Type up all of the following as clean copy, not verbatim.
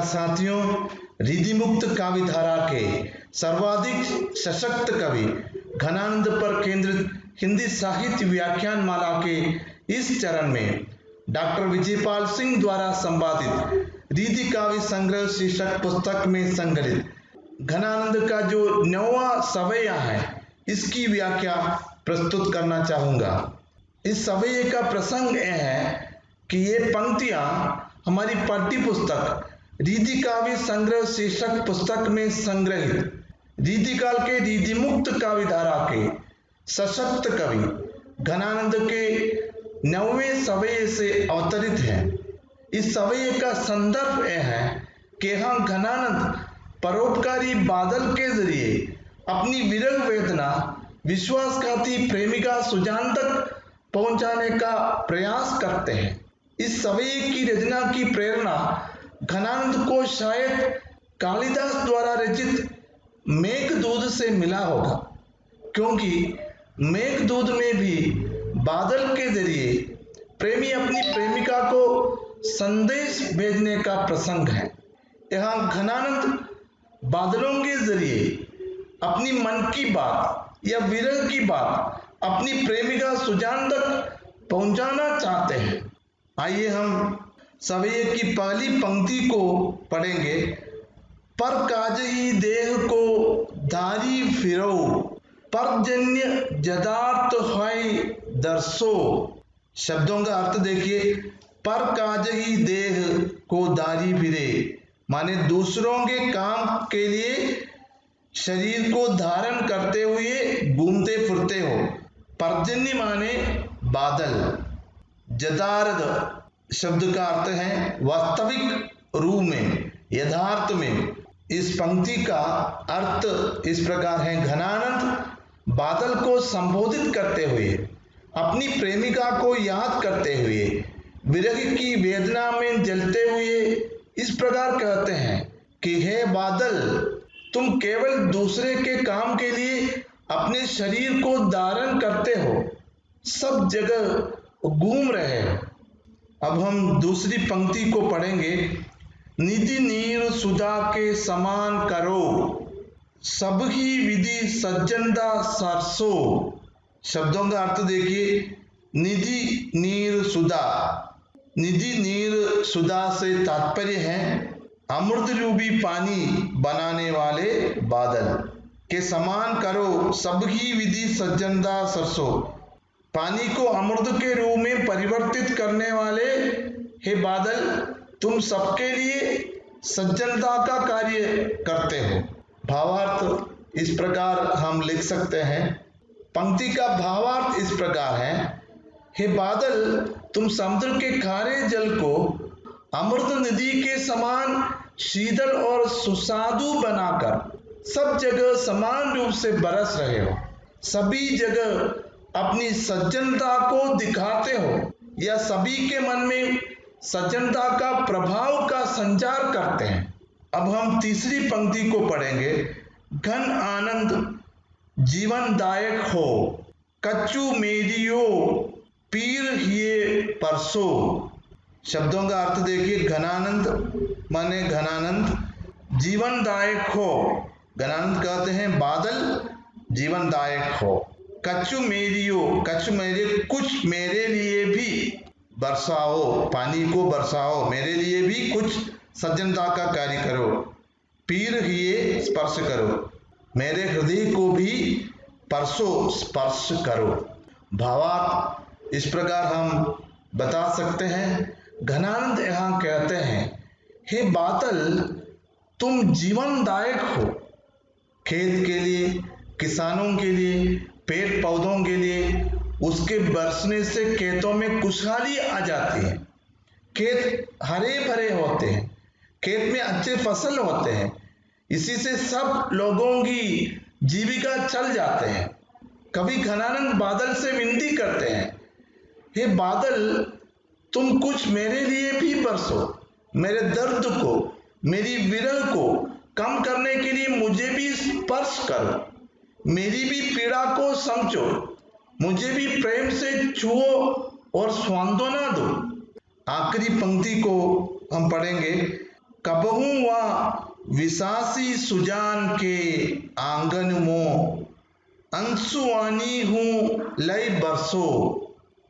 साथियों, रिधिमुक्त काव्य धारा के सर्वाधिक सशक्त कवि घनानंद पर केंद्रित हिंदी साहित्य व्याख्यान माला के इस चरण में डॉक्टर विजयपाल सिंह द्वारा संपादित रिधि काव्य संग्रह शीर्षक पुस्तक में संकलित घनानंद का जो 9वां सवैया है, इसकी व्याख्या प्रस्तुत करना चाहूंगा। इस सवैये का प्रसंग यह है कि ये पंक्तियां हमारी पाठ्य पुस्तक रिधि काव्य संग्रह शीर्षक पुस्तक में संग्रहित रिधि काल के रिधिमुक्त काव्य धारा के सशक्त कवि घनानंद के 9वें सवैये से अवतरित है। इस सवैये का संदर्भ यह है कि हम घनानंद परोपकारी बादल के जरिए अपनी विरह वेदना विश्वासघाती प्रेमिका सुजान तक पहुंचाने का प्रयास करते हैं। इस सवैये की रचना की प्रेरणा घनानंद को शायद कालिदास द्वारा रचित मेघदूत से मिला होगा, क्योंकि मेघदूत में भी बादल के जरिए प्रेमी अपनी प्रेमिका को संदेश भेजने का प्रसंग है। यहाँ घनानंद बादलों के जरिए अपनी मन की बात या विरह की बात अपनी प्रेमिका सुजान तक पहुंचाना चाहते हैं। आइए हम सवैये की पहली पंक्ति को पढ़ेंगे। पर काजही देह को धारी फिरो, परजन्य जदार्थ है दर्शो। शब्दों का अर्थ देखिए। पर काजही देह को धारी फिरे माने दूसरों के काम के लिए शरीर को धारण करते हुए घूमते फिरते हो। पर्जन्य माने बादल। जदार्थ शब्द का अर्थ है वास्तविक रूप में, यथार्थ में। इस पंक्ति का अर्थ इस प्रकार है। घनानंद बादल को संबोधित करते हुए अपनी प्रेमिका को याद करते हुए विरह की वेदना में जलते हुए इस प्रकार कहते हैं कि हे बादल, तुम केवल दूसरे के काम के लिए अपने शरीर को धारण करते हो, सब जगह घूम रहे हो। अब हम दूसरी पंक्ति को पढ़ेंगे। निधि नीर सुधा के समान करो, सब ही विधि सज्जनता सरसो। शब्दों का अर्थ देखिए। निधि नीर सुधा। निधि नीर सुधा से तात्पर्य है अमृत रूपी पानी बनाने वाले बादल के समान करो, सब ही विधि सज्जनता सरसो। पानी को अमृत के रूप में परिवर्तित करने वाले हे बादल, तुम सबके लिए सज्जनता का कार्य करते हो। भावार्थ इस प्रकार हम लिख सकते हैं। पंक्ति का भावार्थ इस प्रकार है। हे बादल, तुम समुद्र के खारे जल को अमृत नदी के समान शीतल और सुस्वादु बनाकर सब जगह समान रूप से बरस रहे हो। सभी जगह अपनी सज्जनता को दिखाते हो या सभी के मन में सज्जनता का प्रभाव का संचार करते हैं। अब हम तीसरी पंक्ति को पढ़ेंगे। घन आनंद जीवनदायक हो, कच्चू मेरियो पीर हिए परसो। शब्दों का अर्थ देखिए। घनानंद माने घनानंद, जीवनदायक हो। घनानंद कहते हैं बादल जीवनदायक हो। कच्चू मेरियो, कच्चू मेरे, कुछ मेरे लिए भी बरसाओ, पानी को बरसाओ, मेरे लिए भी कुछ सज्जनता का कार्य करो। पीर हिए स्पर्श करो, मेरे हृदय को भी परसो स्पर्श करो। भावार्थ इस प्रकार हम बता सकते हैं। घनानंद यहाँ कहते हैं, हे बादल, तुम जीवनदायक हो। खेत के लिए, किसानों के लिए, पेड़ पौधों के लिए उसके बरसने से खेतों में खुशहाली आ जाती है। खेत हरे भरे होते हैं, खेत में अच्छे फसल होते हैं। इसी से सब लोगों की जीविका चल जाते हैं। कभी घनानंद बादल से विनती करते हैं, हे बादल, तुम कुछ मेरे लिए भी बरसो। मेरे दर्द को, मेरी विरह को कम करने के लिए मुझे भी स्पर्श करो। मेरी भी पीड़ा को समझो, मुझे भी प्रेम से छुओ और सांत्वना दो। आखिरी पंक्ति को हम पढ़ेंगे। कबहू वा विसासी सुजान के आंगन मो अंशुआनी हूँ लय बरसो।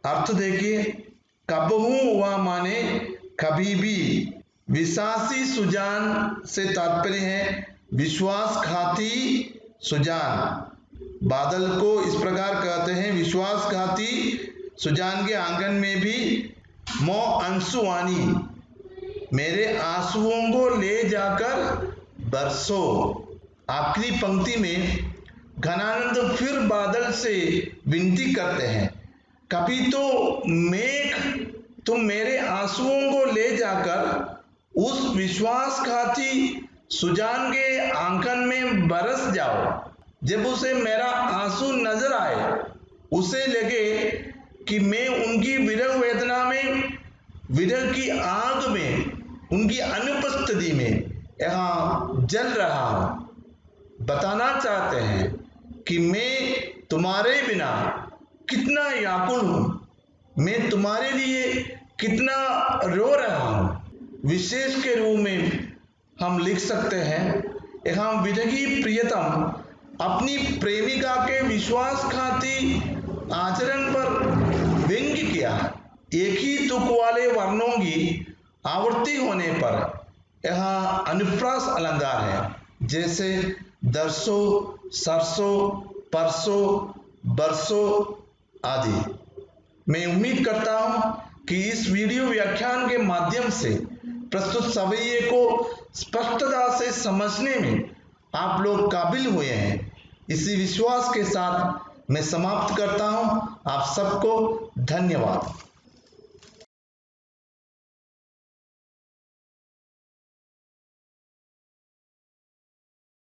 अर्थ देखिए, कबहू वा माने कभी भी, विसासी सुजान से तात्पर्य है विश्वासघाती सुजान। बादल को इस प्रकार कहते हैं, विश्वासघाती सुजान के आंगन में भी मो अंशुआनी, मेरे आंसुओं को ले जाकर बरसो। आखिरी पंक्ति में घनानंद फिर बादल से विनती करते हैं, कभी तो मेघ तुम मेरे आंसुओं को ले जाकर उस विश्वासघाती सुजान के आंगन में बरस जाओ। जब उसे मेरा आंसू नजर आए, उसे लगे कि मैं उनकी विरह वेदना में, विरह की आग में, उनकी अनुपस्थिति में यहाँ जल रहा हूं। बताना चाहते हैं कि मैं तुम्हारे बिना कितना व्याकुल हूं, मैं तुम्हारे लिए कितना रो रहा हूं। विशेष के रूप में हम लिख सकते हैं, यहाँ विरही प्रियतम अपनी प्रेमिका के विश्वासघाती आचरण पर व्यंग्य किया। एक ही तुक वाले वर्णों की आवृत्ति होने पर यहाँ अनुप्रास अलंकार है, जैसे दरसो, सरसो, परसो, बरसो आदि। मैं उम्मीद करता हूं कि इस वीडियो व्याख्यान के माध्यम से प्रस्तुत सवैये को स्पष्टता से समझने में आप लोग काबिल हुए हैं। इसी विश्वास के साथ मैं समाप्त करता हूं। आप सबको धन्यवाद।